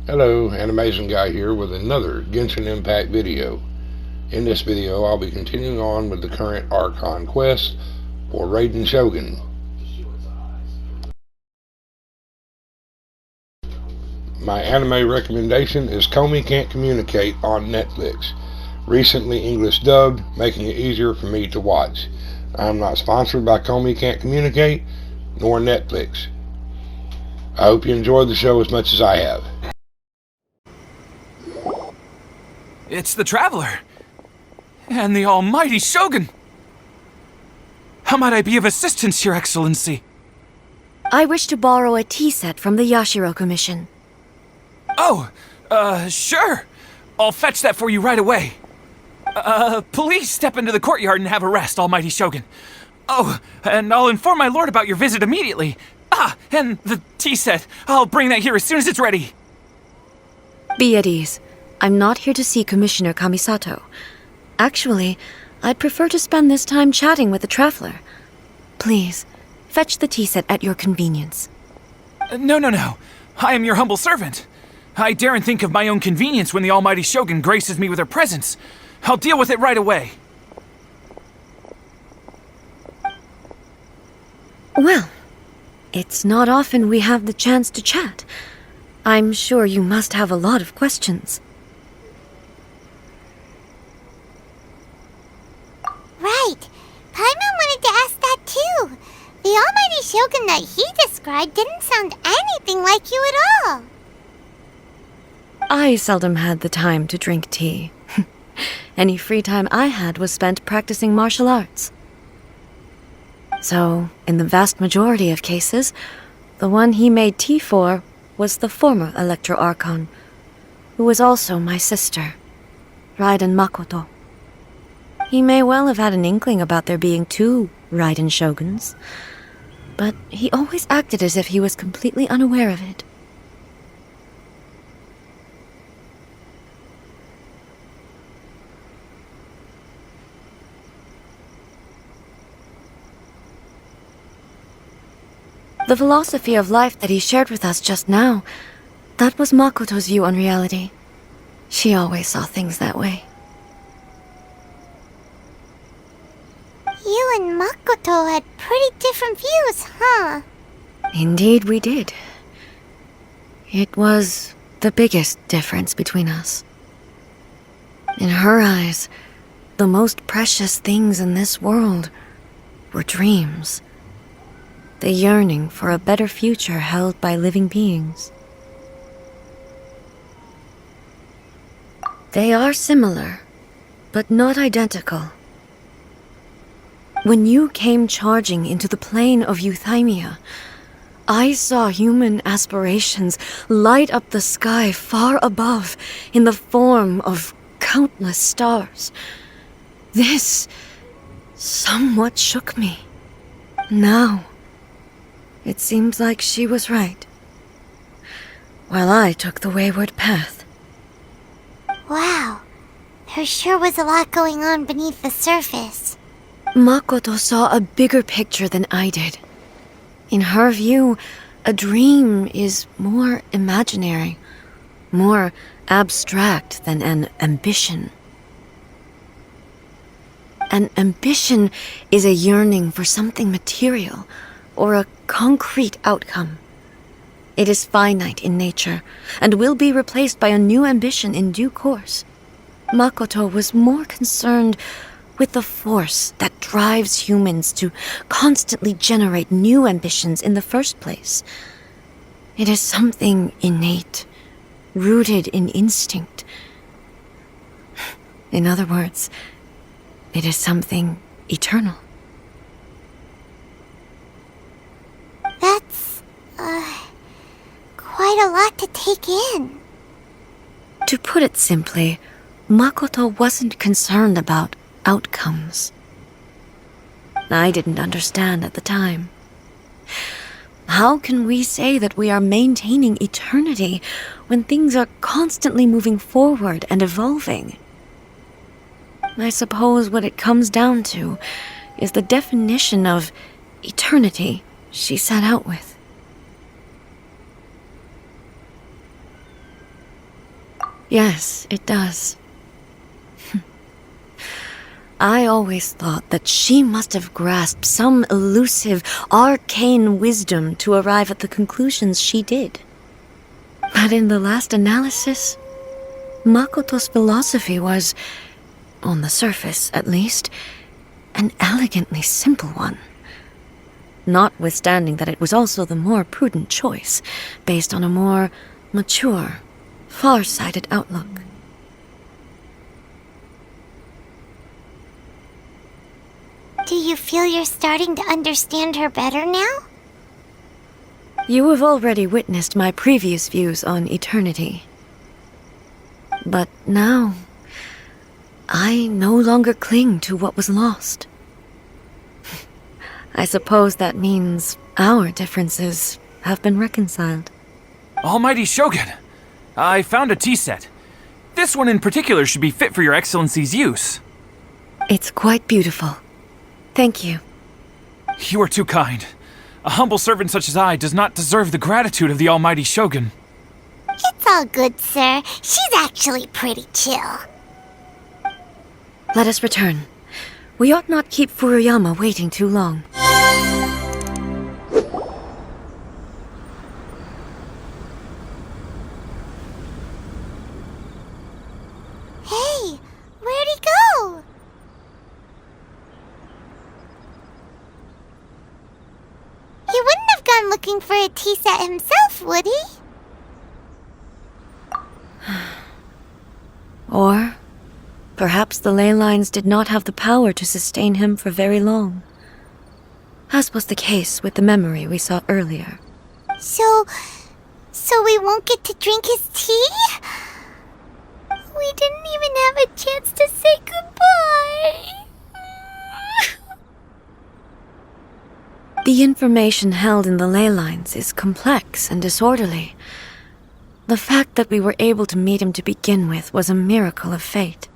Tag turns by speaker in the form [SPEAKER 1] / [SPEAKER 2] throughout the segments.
[SPEAKER 1] Hello, Animation Guy here with another Genshin Impact video. In this video, I'll be continuing on with the current Arcon quest for Raiden Shogun. My anime recommendation is Komi Can't Communicate on Netflix. Recently English dubbed, making it easier for me to watch. I'm not sponsored by Komi Can't Communicate, nor Netflix. I hope you enjoyed the show as much as I have.
[SPEAKER 2] It's the Traveler! And the almighty Shogun! How might I be of assistance, Your Excellency?
[SPEAKER 3] I wish to borrow a tea set from the Yashiro Commission.
[SPEAKER 2] Oh, sure. I'll fetch that for you right away. Please step into the courtyard and have a rest, almighty Shogun. Oh, and I'll inform my lord about your visit immediately. Ah, and the tea set. I'll bring that here as soon as it's ready.
[SPEAKER 3] Be at ease. I'm not here to see Commissioner Kamisato. Actually, I'd prefer to spend this time chatting with the Traveler. Please, fetch the tea set at your convenience.
[SPEAKER 2] No. I am your humble servant. I daren't think of my own convenience when the almighty Shogun graces me with her presence. I'll deal with it right away.
[SPEAKER 3] Well, it's not often we have the chance to chat. I'm sure you must have a lot of questions.
[SPEAKER 4] Right. Paimon wanted to ask that too. The almighty Shogun that he described didn't sound anything like you at all.
[SPEAKER 3] I seldom had the time to drink tea. Any free time I had was spent practicing martial arts. So, in the vast majority of cases, the one he made tea for was the former Electro Arcon, who was also my sister, Raiden Makoto. He may well have had an inkling about there being two Raiden Shoguns, but he always acted as if he was completely unaware of it. The philosophy of life that he shared with us just now, that was Makoto's view on reality. She always saw things that way.
[SPEAKER 4] You and Makoto had pretty different views, huh?
[SPEAKER 3] Indeed we did. It was the biggest difference between us. In her eyes, the most precious things in this world were dreams. The yearning for a better future held by living beings. They are similar, but not identical. When you came charging into the plane of Euthymia, I saw human aspirations light up the sky far above in the form of countless stars. This somewhat shook me. Now, it seems like she was right, while I took the wayward path.
[SPEAKER 4] Wow. There sure was a lot going on beneath the surface.
[SPEAKER 3] Makoto saw a bigger picture than I did. In her view, a dream is more imaginary, more abstract than an ambition. An ambition is a yearning for something material, or a concrete outcome. It is finite in nature, and will be replaced by a new ambition in due course. Makoto was more concerned with the force that drives humans to constantly generate new ambitions in the first place. It is something innate, rooted in instinct. In other words, it is something eternal.
[SPEAKER 4] That's, quite a lot to take in.
[SPEAKER 3] To put it simply, Makoto wasn't concerned about outcomes. I didn't understand at the time. How can we say that we are maintaining eternity when things are constantly moving forward and evolving? I suppose what it comes down to is the definition of eternity she set out with. Yes, it does. I always thought that she must have grasped some elusive, arcane wisdom to arrive at the conclusions she did. But in the last analysis, Makoto's philosophy was, on the surface at least, an elegantly simple one. Notwithstanding that it was also the more prudent choice, based on a more mature, far-sighted outlook.
[SPEAKER 4] Do you feel you're starting to understand her better now?
[SPEAKER 3] You have already witnessed my previous views on eternity. But now, I no longer cling to what was lost. I suppose that means our differences have been reconciled.
[SPEAKER 2] Almighty Shogun, I found a tea set. This one in particular should be fit for your Excellency's use.
[SPEAKER 3] It's quite beautiful. Thank you.
[SPEAKER 2] You are too kind. A humble servant such as I does not deserve the gratitude of the Almighty Shogun.
[SPEAKER 4] It's all good, sir. She's actually pretty chill.
[SPEAKER 3] Let us return. We ought not keep Furuyama waiting too long.
[SPEAKER 4] Hey, where'd he go? He wouldn't have gone looking for a tea set himself, would he?
[SPEAKER 3] Or perhaps the ley lines did not have the power to sustain him for very long, as was the case with the memory we saw earlier.
[SPEAKER 4] So we won't get to drink his tea? We didn't even have a chance to say goodbye.
[SPEAKER 3] The information held in the ley lines is complex and disorderly. The fact that we were able to meet him to begin with was a miracle of fate.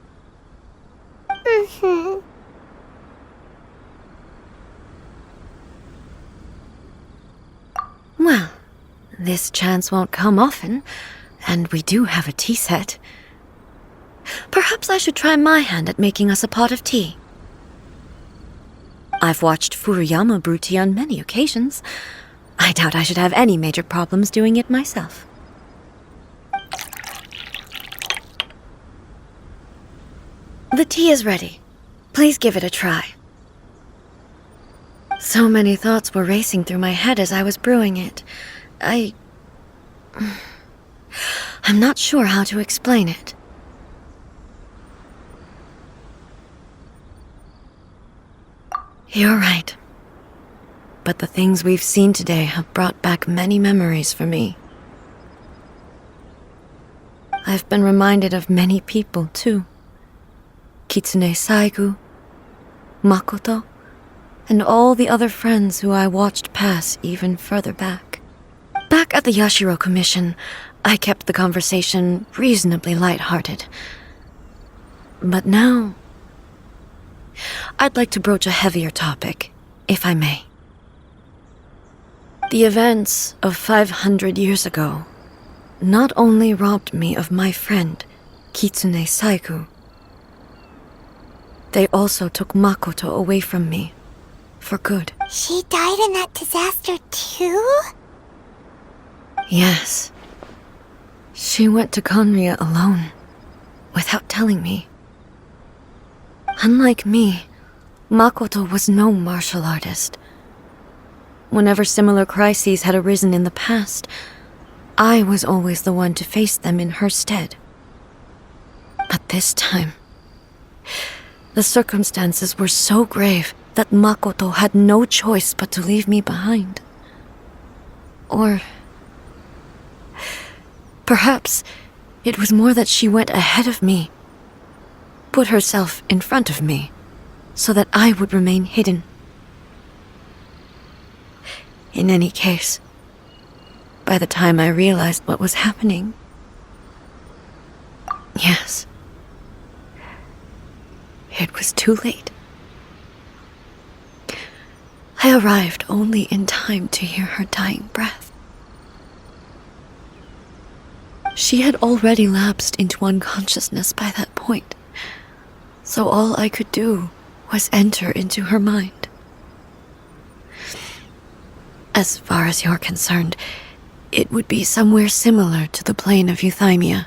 [SPEAKER 4] Mm-hmm.
[SPEAKER 3] Well, this chance won't come often, and we do have a tea set. Perhaps I should try my hand at making us a pot of tea. I've watched Furuyama brew tea on many occasions. I doubt I should have any major problems doing it myself. The tea is ready. Please give it a try. So many thoughts were racing through my head as I was brewing it. I'm not sure how to explain it. You're right. But the things we've seen today have brought back many memories for me. I've been reminded of many people, too. Kitsune Saigu, Makoto, and all the other friends who I watched pass even further back. Back at the Yashiro Commission, I kept the conversation reasonably lighthearted. But now, I'd like to broach a heavier topic, if I may. The events of 500 years ago not only robbed me of my friend, Kitsune Saigu, they also took Makoto away from me, for good.
[SPEAKER 4] She died in that disaster too?
[SPEAKER 3] Yes. She went to Konria alone, without telling me. Unlike me, Makoto was no martial artist. Whenever similar crises had arisen in the past, I was always the one to face them in her stead. But this time, the circumstances were so grave that Makoto had no choice but to leave me behind. Or perhaps it was more that she went ahead of me, put herself in front of me, so that I would remain hidden. In any case, by the time I realized what was happening, yes, it was too late. I arrived only in time to hear her dying breath. She had already lapsed into unconsciousness by that point, so all I could do was enter into her mind. As far as you're concerned, it would be somewhere similar to the plane of Euthymia.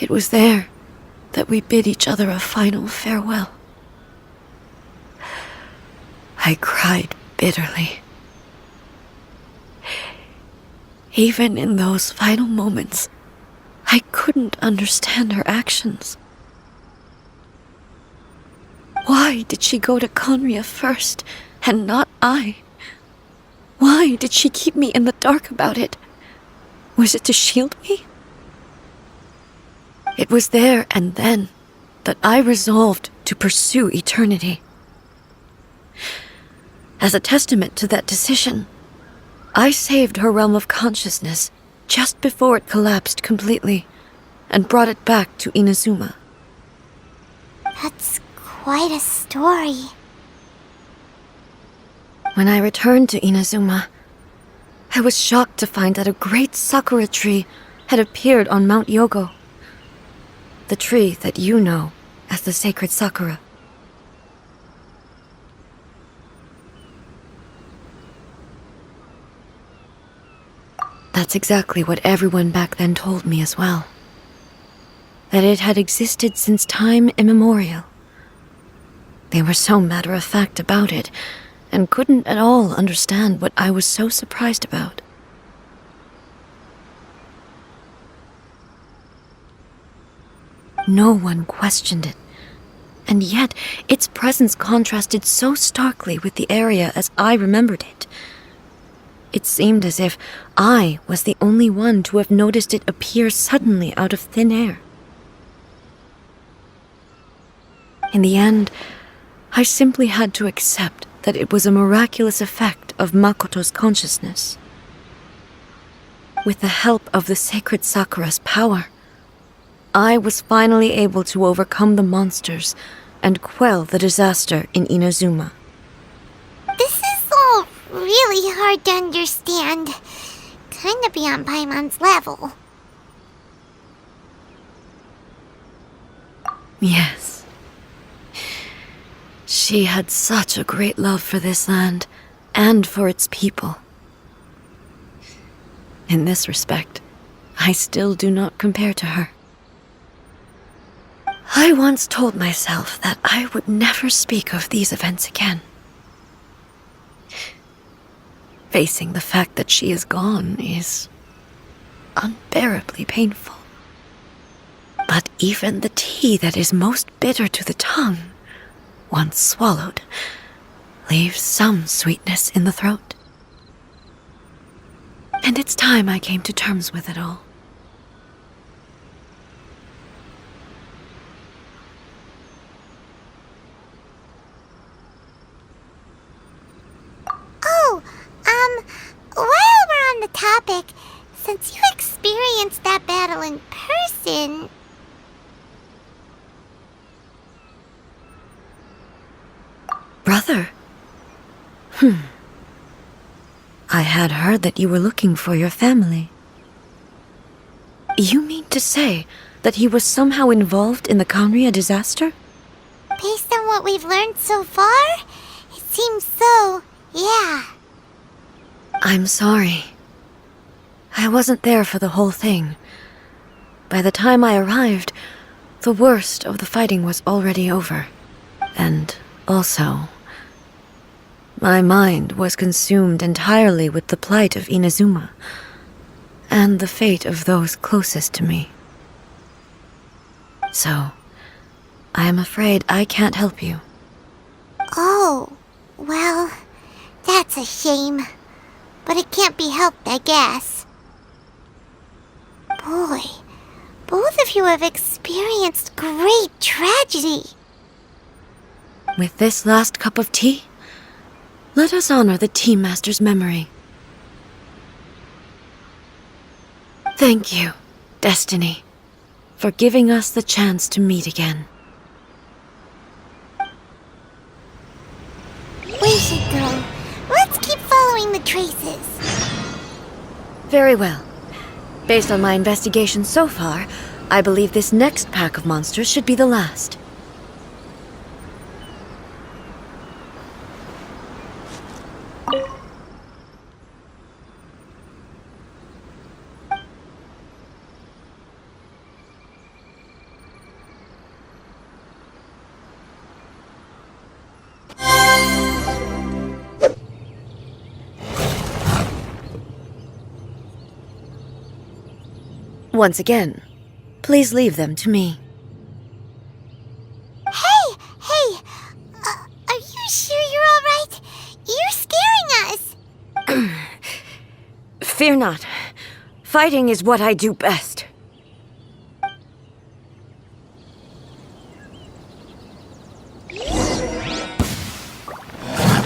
[SPEAKER 3] It was there that we bid each other a final farewell. I cried bitterly. Even in those final moments, I couldn't understand her actions. Why did she go to Conria first, and not I? Why did she keep me in the dark about it? Was it to shield me? It was there and then that I resolved to pursue eternity. As a testament to that decision, I saved her realm of consciousness just before it collapsed completely and brought it back to Inazuma.
[SPEAKER 4] That's quite a story.
[SPEAKER 3] When I returned to Inazuma, I was shocked to find that a great sakura tree had appeared on Mount Yogo, the tree that you know as the sacred sakura. That's exactly what everyone back then told me as well. That it had existed since time immemorial. They were so matter-of-fact about it, and couldn't at all understand what I was so surprised about. No one questioned it, and yet its presence contrasted so starkly with the area as I remembered it. It seemed as if I was the only one to have noticed it appear suddenly out of thin air. In the end, I simply had to accept that it was a miraculous effect of Makoto's consciousness. With the help of the sacred Sakura's power, I was finally able to overcome the monsters and quell the disaster in Inazuma.
[SPEAKER 4] This is all really hard to understand. Kinda beyond Paimon's level.
[SPEAKER 3] Yes. She had such a great love for this land, and for its people. In this respect, I still do not compare to her. I once told myself that I would never speak of these events again. Facing the fact that she is gone is unbearably painful. But even the tea that is most bitter to the tongue, once swallowed, leaves some sweetness in the throat. And it's time I came to terms with it all.
[SPEAKER 4] Oh, while we're on the topic, since you experienced that battle in person...
[SPEAKER 3] Brother? I had heard that you were looking for your family. You mean to say that he was somehow involved in the Conria disaster?
[SPEAKER 4] Based on what we've learned so far, it seems so, yeah.
[SPEAKER 3] I'm sorry. I wasn't there for the whole thing. By the time I arrived, the worst of the fighting was already over. And also, my mind was consumed entirely with the plight of Inazuma, and the fate of those closest to me. So, I am afraid I can't help you.
[SPEAKER 4] Oh, well, that's a shame. But it can't be helped, I guess. Boy, both of you have experienced great tragedy.
[SPEAKER 3] With this last cup of tea, let us honor the Tea Master's memory. Thank you, Destiny, for giving us the chance to meet again.
[SPEAKER 4] We should go. Let's keep following the traces.
[SPEAKER 3] Very well. Based on my investigation so far, I believe this next pack of monsters should be the last. Once again, please leave them to me.
[SPEAKER 4] Hey! Are you sure you're all right? You're scaring us!
[SPEAKER 3] Fear not. Fighting is what I do best.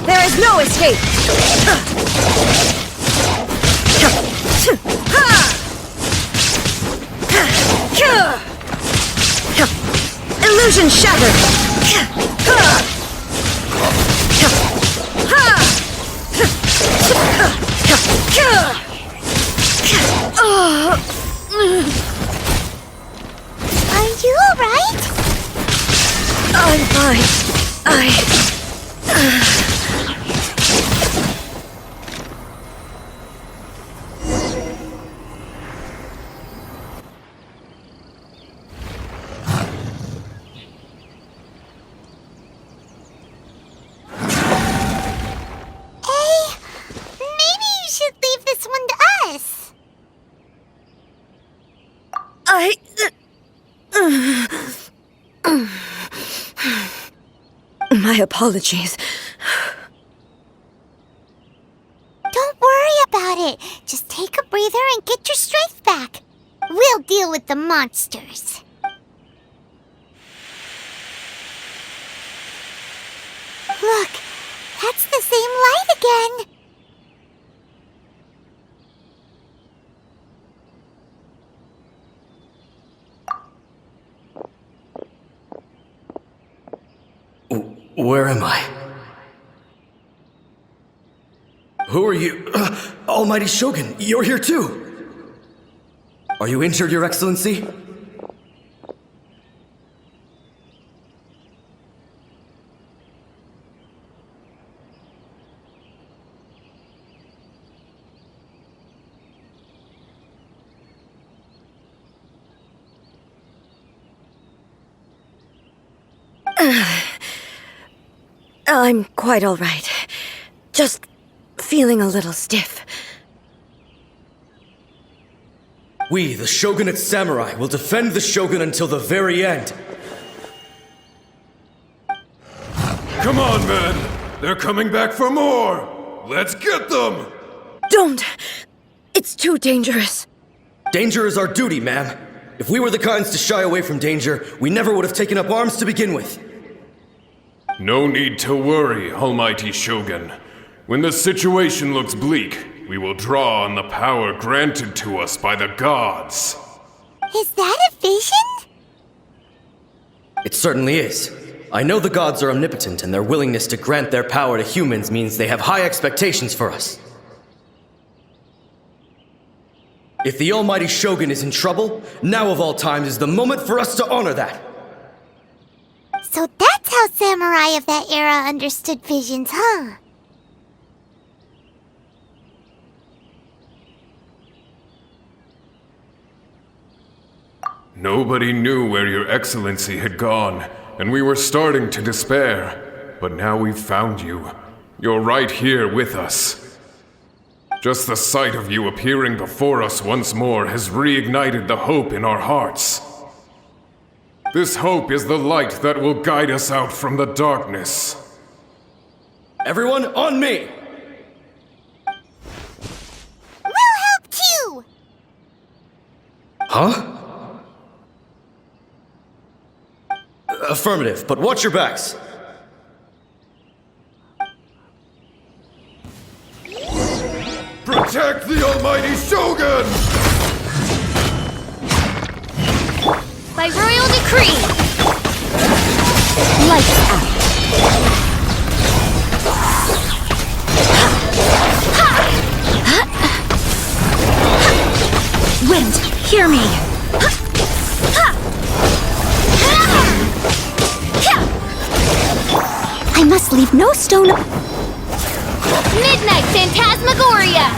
[SPEAKER 3] There is no escape! Illusion shattered!
[SPEAKER 4] Are you alright?
[SPEAKER 3] I'm fine.
[SPEAKER 4] Maybe you should leave this one to us.
[SPEAKER 3] My apologies.
[SPEAKER 4] Don't worry about it. Just take a breather and get your strength back. We'll deal with the monsters. Look, that's the same light again.
[SPEAKER 5] Where am I? Who are you? Almighty Shogun, you're here too! Are you injured, Your Excellency?
[SPEAKER 3] I'm quite all right. Just feeling a little stiff.
[SPEAKER 5] We, the Shogunate Samurai, will defend the Shogun until the very end.
[SPEAKER 6] Come on, men! They're coming back for more! Let's get them!
[SPEAKER 3] Don't! It's too dangerous.
[SPEAKER 5] Danger is our duty, ma'am. If we were the kinds to shy away from danger, we never would have taken up arms to begin with.
[SPEAKER 6] No need to worry, Almighty Shogun. When the situation looks bleak, we will draw on the power granted to us by the gods.
[SPEAKER 4] Is that a vision?
[SPEAKER 5] It certainly is. I know the gods are omnipotent, and their willingness to grant their power to humans means they have high expectations for us. If the Almighty Shogun is in trouble, now of all times is the moment for us to honor that.
[SPEAKER 4] So that's how samurai of that era understood visions, huh?
[SPEAKER 6] Nobody knew where Your Excellency had gone, and we were starting to despair. But now we've found you. You're right here with us. Just the sight of you appearing before us once more has reignited the hope in our hearts. This hope is the light that will guide us out from the darkness.
[SPEAKER 5] Everyone, on me!
[SPEAKER 4] We'll help too!
[SPEAKER 5] Huh? Affirmative, but watch your backs.
[SPEAKER 6] Protect the Almighty Shogun!
[SPEAKER 4] By royal decree! Lights out!
[SPEAKER 3] wind, hear me! I must leave no stone...
[SPEAKER 4] Midnight Phantasmagoria!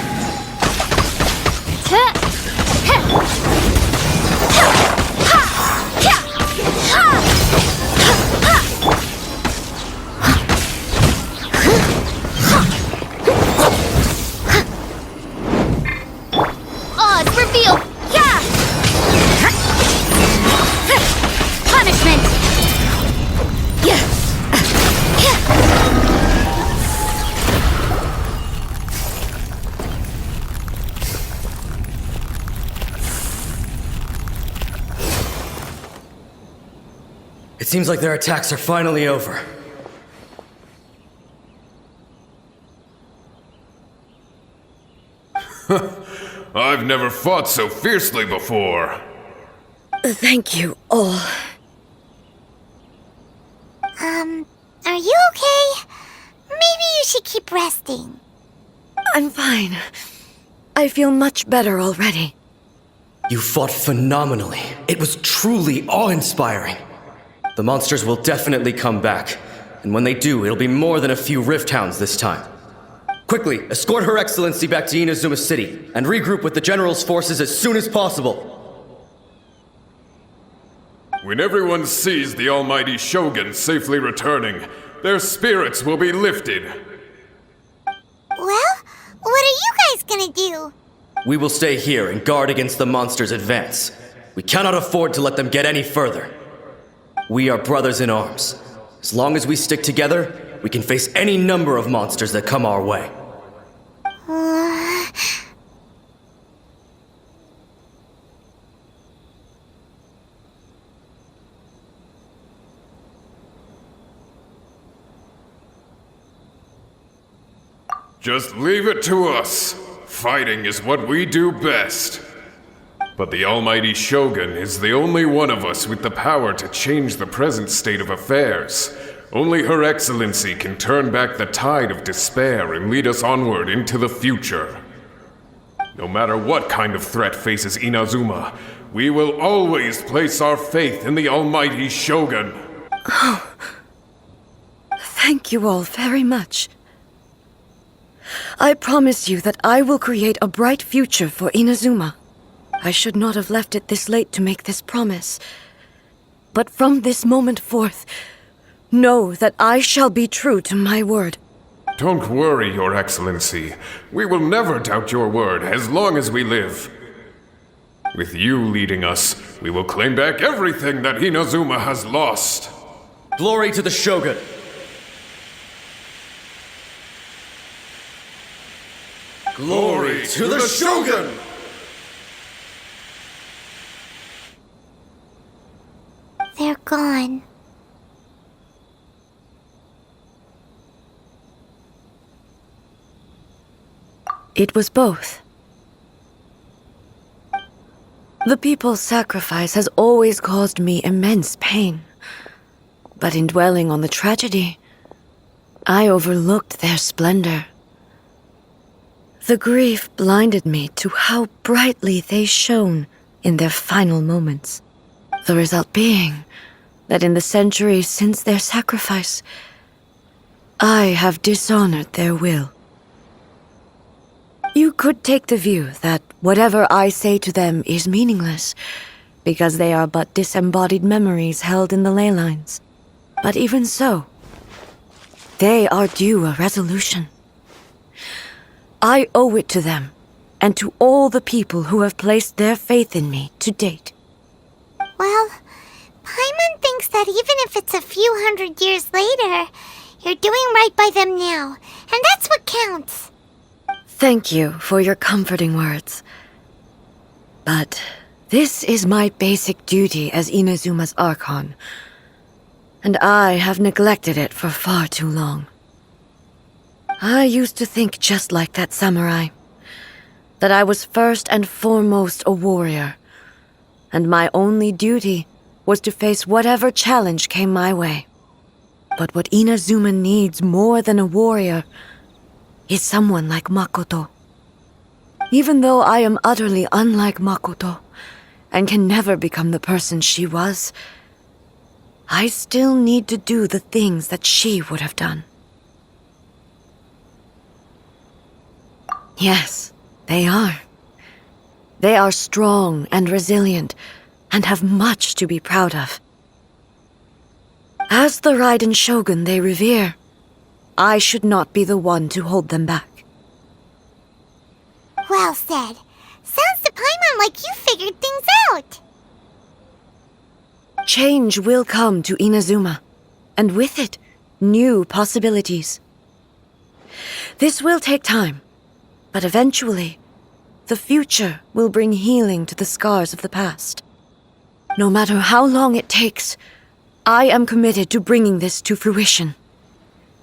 [SPEAKER 4] Oz reveal! Punishment!
[SPEAKER 5] It seems like their attacks are finally over.
[SPEAKER 6] I've never fought so fiercely before.
[SPEAKER 3] Thank you all.
[SPEAKER 4] Are you okay? Maybe you should keep resting.
[SPEAKER 3] I'm fine. I feel much better already.
[SPEAKER 5] You fought phenomenally. It was truly awe-inspiring. The monsters will definitely come back. And when they do, it'll be more than a few Rift Hounds this time. Quickly, escort Her Excellency back to Inazuma City, and regroup with the General's forces as soon as possible.
[SPEAKER 6] When everyone sees the almighty Shogun safely returning, their spirits will be lifted.
[SPEAKER 4] Well, what are you guys gonna do?
[SPEAKER 5] We will stay here and guard against the monsters' advance. We cannot afford to let them get any further. We are brothers in arms. As long as we stick together, we can face any number of monsters that come our way.
[SPEAKER 6] Just leave it to us. Fighting is what we do best. But the almighty Shogun is the only one of us with the power to change the present state of affairs. Only Her Excellency can turn back the tide of despair and lead us onward into the future. No matter what kind of threat faces Inazuma, we will always place our faith in the almighty Shogun.
[SPEAKER 3] Thank you all very much. I promise you that I will create a bright future for Inazuma. I should not have left it this late to make this promise. But from this moment forth, know that I shall be true to my word.
[SPEAKER 6] Don't worry, Your Excellency. We will never doubt your word as long as we live. With you leading us, we will claim back everything that Inazuma has lost.
[SPEAKER 5] Glory to the Shogun!
[SPEAKER 6] Glory to the Shogun!
[SPEAKER 4] They're gone.
[SPEAKER 3] It was both. The people's sacrifice has always caused me immense pain. But in dwelling on the tragedy, I overlooked their splendor. The grief blinded me to how brightly they shone in their final moments. The result being that in the centuries since their sacrifice, I have dishonored their will. You could take the view that whatever I say to them is meaningless, because they are but disembodied memories held in the ley lines. But even so, they are due a resolution. I owe it to them, and to all the people who have placed their faith in me to date.
[SPEAKER 4] Well, Paimon thinks that even if it's a few hundred years later, you're doing right by them now, and that's what counts.
[SPEAKER 3] Thank you for your comforting words. But this is my basic duty as Inazuma's Archon, and I have neglected it for far too long. I used to think just like that samurai, that I was first and foremost a warrior, and my only duty was to face whatever challenge came my way. But what Inazuma needs more than a warrior is someone like Makoto. Even though I am utterly unlike Makoto, and can never become the person she was, I still need to do the things that she would have done. Yes, they are. They are strong and resilient, and have much to be proud of. As the Raiden Shogun they revere, I should not be the one to hold them back.
[SPEAKER 4] Well said. Sounds to Paimon like you figured things out.
[SPEAKER 3] Change will come to Inazuma, and with it, new possibilities. This will take time, but eventually, the future will bring healing to the scars of the past. No matter how long it takes, I am committed to bringing this to fruition.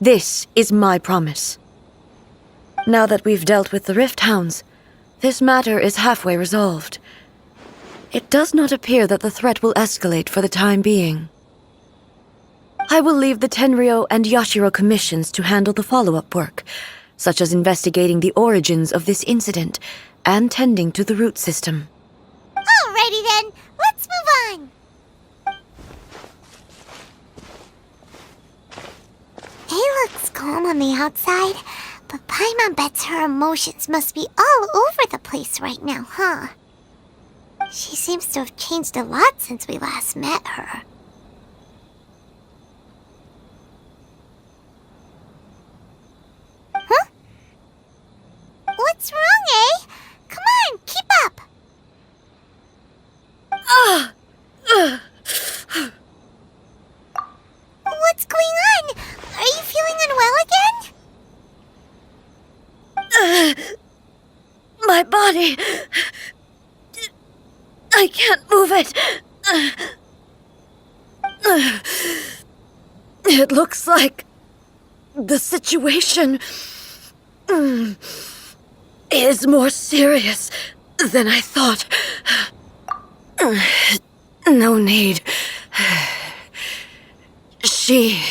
[SPEAKER 3] This is my promise. Now that we've dealt with the Rift Hounds, this matter is halfway resolved. It does not appear that the threat will escalate for the time being. I will leave the Tenryo and Yashiro commissions to handle the follow-up work, such as investigating the origins of this incident and tending to the root system.
[SPEAKER 4] Alrighty then, let's move on. It looks calm on the outside, but Paimon bets her emotions must be all over the place right now, huh? She seems to have changed a lot since we last met her. Huh? What's wrong, eh? Come on, keep up! What's going on? Are you feeling unwell again?
[SPEAKER 3] My body... I can't move it. It looks like the situation is more serious than I thought. No need. She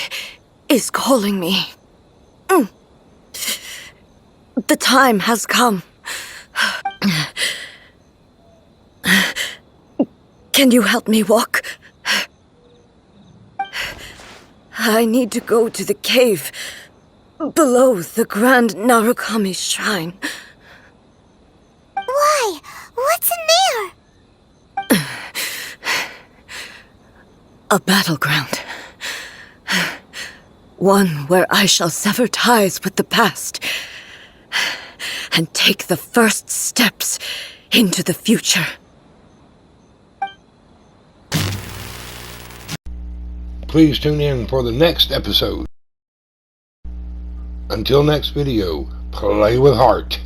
[SPEAKER 3] is calling me. The time has come. Can you help me walk? I need to go to the cave below the Grand Narukami Shrine.
[SPEAKER 4] Why? What's in there?
[SPEAKER 3] A battleground. One where I shall sever ties with the past and take the first steps into the future.
[SPEAKER 1] Please tune in for the next episode. Until next video, play with heart.